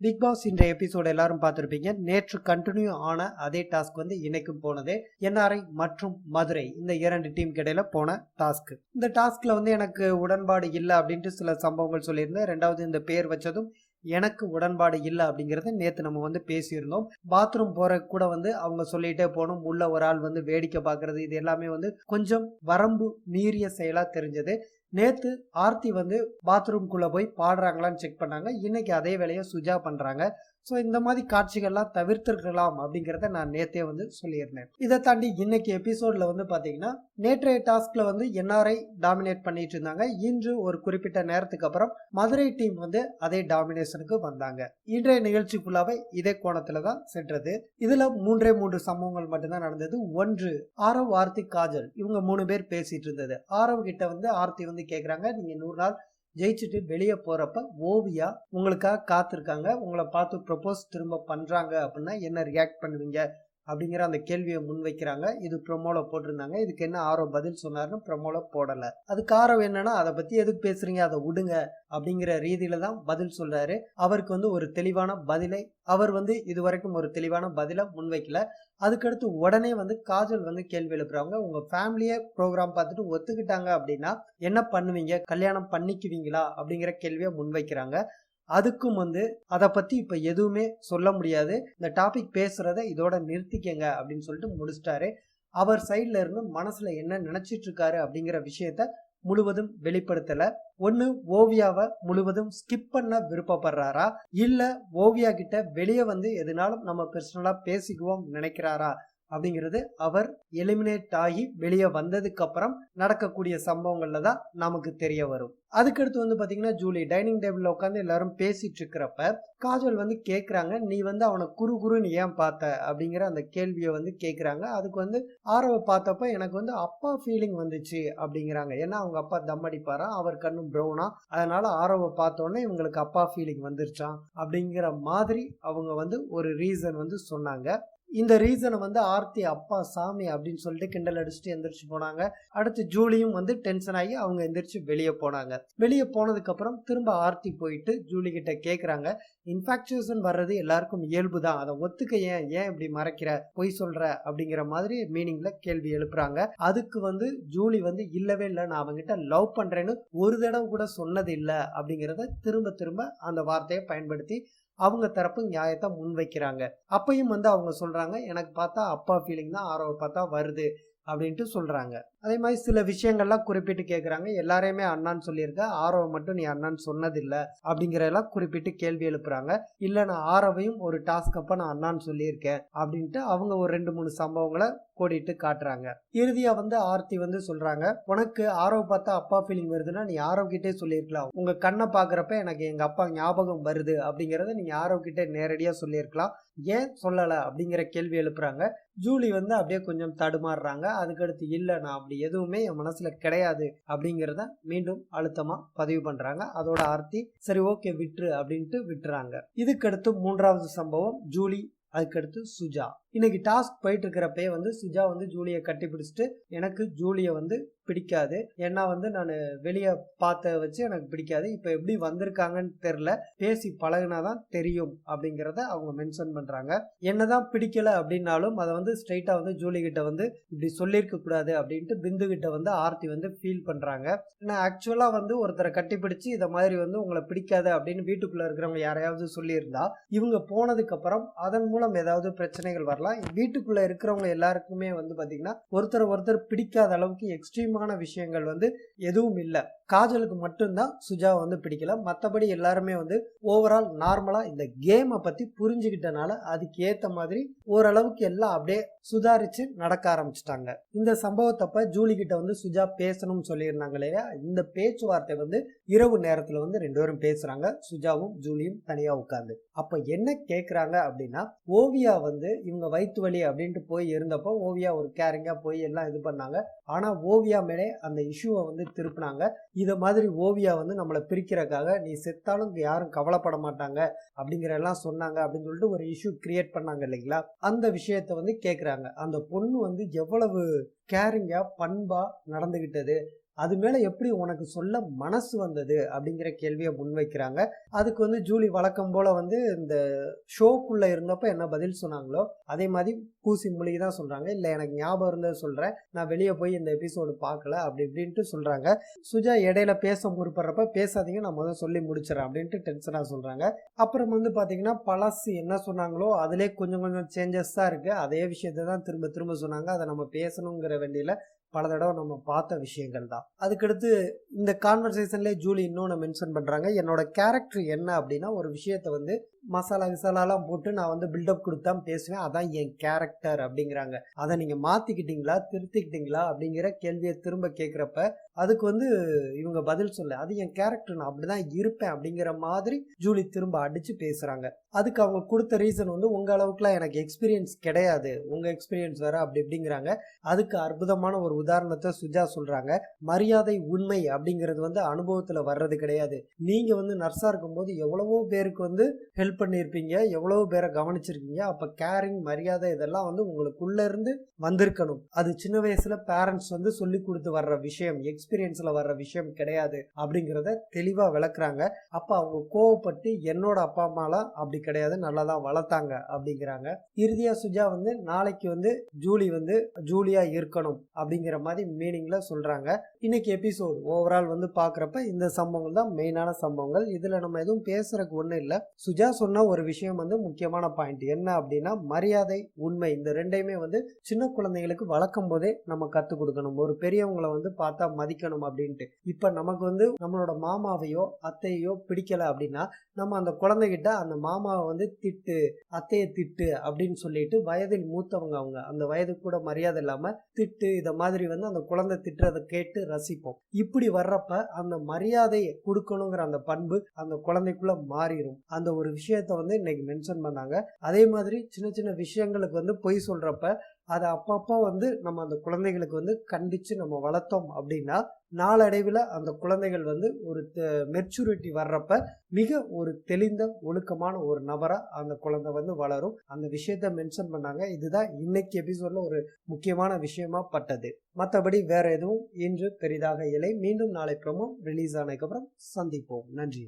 Big pass இந்த episode எல்லாரும் பார்த்திருப்பீங்க. நேற்று கண்டினியூ ஆன அதே டாஸ்க் வந்து இன்னைக்கும் போனது. என்ஆர்ஐ மற்றும் மதுரை இந்த 2 டீம் இடையில போன டாஸ்க். இந்த டாஸ்க்ல வந்து எனக்கு உடன்பாடு இல்லை அப்படின்ட்டு சில சம்பவங்கள் சொல்லியிருந்தேன். ரெண்டாவது இந்த பேர் வச்சதும் எனக்கு உடன்பாடு இல்லை அப்படிங்கறத நேத்து நம்ம வந்து பேசியிருந்தோம். பாத்ரூம் போற கூட வந்து அவங்க சொல்லிட்டே போகணும், உள்ள ஒரு ஆள் வந்து வேடிக்கை பார்க்கறது, இது எல்லாமே வந்து கொஞ்சம் வரம்பு மீறிய செயலா தெரிஞ்சது. நேத்து ஆர்த்தி வந்து பாத்ரூம்குள்ள போய் பாடுறாங்களான்னு செக் பண்ணாங்க. இன்னைக்கு அதே வேலையை சுஜா பண்றாங்க. ஸோ இந்த மாதிரி காட்சிகள்லாம் தவிர்த்திருக்கலாம் அப்படிங்கிறத நான் நேத்தே வந்து சொல்லியிருந்தேன். இதை தாண்டி இன்னைக்கு எபிசோட்ல வந்து பாத்தீங்கன்னா நேற்றைய டாஸ்க்ல வந்து என்ஆர்ஐ டாமினேட் பண்ணிட்டு இருந்தாங்க. இன்று ஒரு குறிப்பிட்ட நேரத்துக்கு அப்புறம் மதுரை டீம் வந்து அதே டாமினேஷனுக்கு வந்தாங்க. இன்றைய நிகழ்ச்சி ஃபுல்லாவே இதே கோணத்துல தான் சென்றது. இதுல 3 சம்பவங்கள் மட்டும்தான் நடந்தது. ஒன்று, ஆரவ், ஆர்த்தி, காஜல் இவங்க 3 பேர் பேசிட்டு இருந்தது. ஆரவ் கிட்ட வந்து ஆர்த்தி வந்து கேக்குறாங்க, நீங்க 100 நாள் ஜெயிச்சுட்டு வெளியே போறப்ப ஓவியா உங்களுக்காக காத்திருக்காங்க, உங்களை பார்த்து ப்ரொபோஸ் திரும்ப பண்றாங்க அப்படின்னா என்ன ரியாக்ட் பண்ணுவீங்க அப்படிங்கிற அந்த கேள்வியை முன்வைக்கிறாங்க. இது ப்ரொமோல போட்டிருந்தாங்க. இதுக்கு என்ன ஆரோ பதில் சொன்னாருன்னு ப்ரொமோல போடல. அதுக்கு ஆரோ என்னன்னா, அதை பத்தி எதுக்கு பேசுறீங்க, அதை விடுங்க அப்படிங்கிற ரீதியில தான் பதில் சொல்றாரு. அவருக்கு வந்து ஒரு தெளிவான பதிலை அவர் வந்து இதுவரைக்கும் ஒரு தெளிவான பதிலை முன்வைக்கல. அதுக்கடுத்து உடனே வந்து காஜல் வந்து கேள்வி எழுப்புறாங்க, உங்க ஃபேமிலியே ப்ரோக்ராம் பார்த்துட்டு ஒத்துக்கிட்டாங்க அப்படின்னா என்ன பண்ணுவீங்க, கல்யாணம் பண்ணிக்குவீங்களா அப்படிங்கிற கேள்வியை முன்வைக்கிறாங்க. அதுக்கும் வந்து அதை பத்தி இப்ப எதுவுமே சொல்ல முடியாது, இந்த டாபிக் பேசுறத இதோட நிறுத்திக்கங்க அப்படின்னு சொல்லிட்டு முடிச்சிட்டாரு. அவர் சைட்ல இருந்து மனசுல என்ன நினைச்சிட்டு இருக்காரு அப்படிங்கிற விஷயத்த முழுவதும் வெளிப்படுத்தல. ஒண்ணு, ஓவியாவை முழுவதும் ஸ்கிப் பண்ண விருப்பப்படுறாரா, இல்ல ஓவியா கிட்ட வெளியே வந்து எதுனாலும் நம்ம பர்சனலா பேசிக்குவோம் நினைக்கிறாரா அப்படிங்கிறது அவர் எலிமினேட் ஆகி வெளியே வந்ததுக்கு அப்புறம் நடக்கக்கூடிய சம்பவங்கள்ல தான் நமக்கு தெரிய வரும். அதுக்கடுத்து வந்து பாத்தீங்கன்னா ஜூலி டைனிங் டேபிள்ல உட்காந்து எல்லாரும் பேசிட்டு இருக்கிறப்ப காஜல் வந்து கேக்குறாங்க, நீ வந்து அவனை குறுன்னு ஏன் பார்த்த அப்படிங்கிற அந்த கேள்வியை வந்து கேக்குறாங்க. அதுக்கு வந்து ஆரவை பார்த்தப்ப எனக்கு வந்து அப்பா ஃபீலிங் வந்துச்சு அப்படிங்கிறாங்க. ஏன்னா அவங்க அப்பா தம் அடிப்பாரா, அவர் கண்ணு ப்ரௌனா, அதனால ஆரவை பார்த்தோன்னே இவங்களுக்கு அப்பா ஃபீலிங் வந்துருச்சான் அப்படிங்கிற மாதிரி அவங்க வந்து ஒரு ரீசன் வந்து சொன்னாங்க. இந்த ரீசனை வந்து ஆர்த்தி அப்பா சாமி அப்படின்னு சொல்லிட்டு கிண்டல் அடிச்சுட்டு எந்திரிச்சு போனாங்க. அடுத்து ஜூலியும் வந்து டென்ஷன் ஆகி அவங்க எந்திரிச்சு வெளியே போனாங்க. வெளியே போனதுக்கு அப்புறம் திரும்ப ஆர்த்தி போயிட்டு ஜூலி கிட்ட கேக்குறாங்க, இன்ஃபாக்சுவேஷன் வர்றது எல்லாருக்கும் இயல்பு தான், அதை ஒத்துக்க ஏன் இப்படி மறைக்கிற, பொய் சொல்ற அப்படிங்கிற மாதிரி மீனிங்ல கேள்வி எழுப்புறாங்க. அதுக்கு வந்து ஜூலி வந்து இல்லவே இல்லை, நான் அவங்கிட்ட லவ் பண்றேன்னு ஒரு தடவை கூட சொன்னது இல்லை அப்படிங்கிறத திரும்ப அந்த வார்த்தையை பயன்படுத்தி அவங்க தரப்பு நியாயத்தை முன்வைக்கிறாங்க. அப்பயும் வந்து அவங்க சொல்றாங்க, எனக்கு பார்த்தா அப்பா ஃபீலிங் தான் ஆரோவை பார்த்தா வருது அப்படின்ட்டு சொல்றாங்க. அதே மாதிரி சில விஷயங்கள்லாம் குறிப்பிட்டு கேட்குறாங்க, எல்லாரையுமே அண்ணான்னு சொல்லியிருக்க, ஆரோவை மட்டும் நீ அண்ணான்னு சொன்னதில்லை அப்படிங்கிறதெல்லாம் குறிப்பிட்டு கேள்வி எழுப்புறாங்க. இல்லை, நான் ஆரோவையும் ஒரு டாஸ்க் அப்ப நான் அண்ணான்னு சொல்லியிருக்கேன் அப்படின்ட்டு அவங்க ஒரு 2-3 சம்பவங்களை கோடிட்டு காட்டுறாங்க. இறுதியா வந்து ஆர்த்தி வந்து சொல்றாங்க, உனக்கு ஆரோவை பார்த்தா அப்பா ஃபீலிங் வருதுன்னா நீ ஆரோவ் கிட்டே சொல்லியிருக்கலாம், உங்க கண்ணை பாக்குறப்ப எனக்கு எங்க அப்பா ஞாபகம் வருது அப்படிங்கறத நீங்க ஆரோவ் கிட்ட நேரடியா சொல்லியிருக்கலாம், ஏன் சொல்லல அப்படிங்கிற கேள்வி எழுப்புறாங்க. ஜூலி வந்து அப்படியே கொஞ்சம் தடுமாறுறாங்க. அதுக்கடுத்து இல்ல, நான் அப்படி எதுவுமே என் மனசுல கிடையாது அப்படிங்கிறத மீண்டும் அழுத்தமா பதிவு பண்றாங்க. அதோட ஆர்த்தி சரி ஓகே விட்டுரு அப்படின்ட்டு விட்டுறாங்க. இதுக்கடுத்து 3வது சம்பவம் ஜூலி, அதுக்கடுத்து சுஜா. இன்னைக்கு டாஸ்க் போயிட்டு இருக்கிறப்பே வந்து சுஜா வந்து ஜூலியை கட்டி பிடிச்சிட்டு, எனக்கு ஜூலியை வந்து பிடிக்காது, ஏன்னா வந்து நான் வெளியே பார்த்த வச்சு எனக்கு பிடிக்காது, இப்ப எப்படி வந்திருக்காங்கன்னு தெரியல, பேசி பழகுனாதான் தெரியும் அப்படிங்கிறத அவங்க மென்ஷன் பண்றாங்க. என்னதான் பிடிக்கல அப்படின்னாலும் அதை வந்து ஸ்ட்ரைட்டா வந்து ஜூலி கிட்ட வந்து இப்படி சொல்லியிருக்க கூடாது அப்படின்ட்டு பிந்து கிட்ட வந்து ஆர்த்தி வந்து ஃபீல் பண்றாங்க. ஏன்னா ஆக்சுவலா வந்து ஒருத்தரை கட்டி பிடிச்சு இதை மாதிரி வந்து உங்களை பிடிக்காது அப்படின்னு வீட்டுக்குள்ள இருக்கிறவங்க யாரையாவது சொல்லியிருந்தா இவங்க போனதுக்கு அப்புறம் அதன் மூலம் ஏதாவது பிரச்சனைகள் வரலாம். வீட்டுக்குள்ள இருக்கிறவங்க எல்லாருக்குமே வந்து பாத்தீங்கன்னா ஒருத்தர் பிடிக்காத அளவுக்கு எக்ஸ்ட்ரீமான விஷயங்கள் வந்து எதுவும் இல்லை. காஜலுக்கு மட்டும்தான் சுஜா வந்து பிடிக்கல, மற்றபடி எல்லாருமே வந்து ஓவரால் நார்மலா இந்த கேமை பத்தி புரிஞ்சுக்கிட்டனால அதுக்கு ஏத்த மாதிரி ஓரளவுக்கு எல்லாம் அப்படியே சுதாரிச்சு நடக்க ஆரம்பிச்சிட்டாங்க. இந்த சம்பவத்தப்ப ஜூலி கிட்ட வந்து சுஜா பேசணும்னு சொல்லியிருந்தாங்க இல்லையா, இந்த பேச்சுவார்த்தை வந்து இரவு நேரத்துல வந்து 2 பேரும் பேசுறாங்க, சுஜாவும் ஜூலியும் தனியா உட்கார்ந்து. அப்ப என்ன கேக்குறாங்க அப்படின்னா, ஓவியா வந்து இவங்க வயிற்று வலி அப்படின்ட்டு போய் இருந்தப்போ ஓவியா ஒரு கேரிங்கா போய் எல்லாம் இது பண்ணாங்க. ஆனா ஓவியா மேலே அந்த இஷ்யூவை வந்து திருப்பினாங்க. இத மாதிரி ஓவியா வந்து நம்மளை பிரிக்கிறதுக்காக நீ செத்தாலும் யாரும் கவலைப்பட மாட்டாங்க அப்படிங்கிற எல்லாம் சொன்னாங்க அப்படின்னு சொல்லிட்டு ஒரு இஷ்யூ கிரியேட் பண்ணாங்க இல்லைங்களா, அந்த விஷயத்த வந்து கேக்குறாங்க. அந்த பொண்ணு வந்து எவ்வளவு கேரிங்கா பண்பா நடந்துகிட்டது, அது மேல எப்படி உனக்கு சொல்ல மனசு வந்தது அப்படிங்கிற கேள்வியை முன்வைக்கிறாங்க. அதுக்கு வந்து ஜூலி வழக்கம் போல வந்து இந்த ஷோக்குள்ள இருந்தப்ப என்ன பதில் சொன்னாங்களோ அதே மாதிரி பூசி மொழி தான் சொல்றாங்க. இல்ல எனக்கு ஞாபகம் இருந்தது சொல்றேன், நான் வெளியே போய் இந்த எபிசோடு பார்க்கல அப்படி இப்படின்ட்டு சொல்றாங்க. சுஜா இடையில பேச முற்படுறப்ப பேசாதீங்க, நான் முதல்ல சொல்லி முடிச்சிடறேன் அப்படின்ட்டு டென்ஷனா சொல்றாங்க. அப்புறம் வந்து பாத்தீங்கன்னா பழசு என்ன சொன்னாங்களோ அதுலயே கொஞ்சம் கொஞ்சம் சேஞ்சஸ் தான் இருக்கு. அதே விஷயத்தை தான் திரும்ப திரும்ப சொன்னாங்க. அதை நம்ம பேசணுங்கிற வேண்டியில பல தடவை நம்ம பார்த்த விஷயங்கள் தான். அதுக்கடுத்து இந்த கான்வர்சேஷன்லேயே ஜூலி இன்னொன்று மென்ஷன் பண்ணுறாங்க. என்னோட கேரக்டர் என்ன அப்படின்னா ஒரு விஷயத்த வந்து மசாலா கிசாலாலாம் போட்டு நான் வந்து பில்டப் கொடுத்தான் பேசுவேன், அதான் என் கேரக்டர் அப்படிங்கிறாங்க. அதை நீங்கள் மாற்றிக்கிட்டீங்களா திருத்திக்கிட்டீங்களா அப்படிங்கிற கேள்வியை திரும்ப கேட்குறப்ப அதுக்கு வந்து இவங்க பதில் சொல்ல, அது என் கேரக்டர், நான் அப்படிதான் இருப்பேன் அப்படிங்கிற மாதிரி ஜூலி திரும்ப அடிச்சு பேசுறாங்க. அதுக்கு அவங்க கொடுத்த ரீசன் வந்து உங்க அளவுக்குலாம் எனக்கு எக்ஸ்பீரியன்ஸ் கிடையாது, உங்க எக்ஸ்பீரியன்ஸ் வேற அப்படி இப்படிங்கிறாங்க. அதுக்கு அற்புதமான ஒரு உதாரணத்தை சுஜா சொல்றாங்க. மரியாதை உண்மை அப்படிங்கிறது வந்து அனுபவத்துல வர்றது கிடையாது. நீங்க வந்து நர்ஸா இருக்கும்போது எவ்வளவோ பேருக்கு வந்து ஹெல்ப் பண்ணியிருப்பீங்க, எவ்வளவு பேரை கவனிச்சிருக்கீங்க. அப்ப கேரிங் மரியாதை இதெல்லாம் வந்து உங்களுக்குள்ள இருந்து வந்திருக்கணும். அது சின்ன வயசுல பேரண்ட்ஸ் வந்து சொல்லி கொடுத்து வர்ற விஷயம், எக்ஸ்பீரியன்ஸ்ல வர்ற விஷயம் கிடையாது அப்படிங்கிறத தெளிவா விளக்குறாங்க. அப்ப அவங்க கோவப்பட்டு என்னோட அப்பா அம்மாலாம் அப்படி கிடையாது, நல்லா தான் வளர்த்தாங்க அப்படிங்கிறாங்க. இறுதியா சுஜா வந்து நாளைக்கு வந்து ஜூலி வந்து ஜூலியா இருக்கணும் அப்படிங்கிற மாதிரி மீனிங்ல சொல்றாங்க. இன்னைக்கு எபிசோட் ஓவரால் வந்து பாக்குறப்ப இந்த சம்பவங்கள் தான் மெயினான சம்பவங்கள். இதுல நம்ம எதுவும் பேசுறதுக்கு ஒண்ணு இல்ல. சுஜா சொன்ன ஒரு விஷயம் வந்து முக்கியமான பாயிண்ட் என்ன அப்படின்னா மரியாதை உண்மை இந்த ரெண்டையுமே வந்து சின்ன குழந்தைகளுக்கு வளர்க்கும் போதே நம்ம கத்து கொடுக்கணும். ஒரு பெரியவங்களை வந்து பார்த்தா மதிக்கணும் அப்படின்ட்டு. இப்ப நமக்கு வந்து நம்மளோட மாமாவையோ அத்தையோ பிடிக்கல அப்படின்னா நம்ம அந்த குழந்தைகிட்ட அந்த மாமாவை வந்து திட்டு, அத்தையை திட்டு அப்படின்னு சொல்லிட்டு வயதில் மூத்தவங்க அவங்க அந்த வயது கூட மரியாதை இல்லாம திட்டு இத மாதிரி வந்து அந்த குழந்தை திட்டுறதை கேட்டு ரசிப்போம். இப்படி வர்றப்ப அந்த மரியாதையை கொடுக்கணுங்கிற அந்த பண்பு அந்த குழந்தைக்குள்ள மாறிடும். அந்த ஒரு விஷயத்த வந்து இன்னைக்கு மென்ஷன் பண்ணாங்க. அதே மாதிரி சின்ன சின்ன விஷயங்களுக்கு வந்து பொய் சொல்றப்ப அதை அப்பப்போ வந்து நம்ம அந்த குழந்தைகளுக்கு வந்து கண்டிச்சு நம்ம வளர்த்தோம் அப்படின்னா நாளடைவில் அந்த குழந்தைகள் வந்து ஒரு மெச்சூரிட்டி வர்றப்ப மிக ஒரு தெளிந்த ஒழுக்கமான ஒரு நபரா அந்த குழந்தை வந்து வளரும். அந்த விஷயத்த மென்ஷன் பண்ணாங்க. இதுதான் இன்னைக்கு எபிசோட்ல ஒரு முக்கியமான விஷயமா பட்டது. மற்றபடி வேற எதுவும் இன்று பெரிதாக இல்லை. மீண்டும் நாளை ப்ரோமோ ரிலீஸ் ஆனதுக்கு அப்புறம் சந்திப்போம். நன்றி.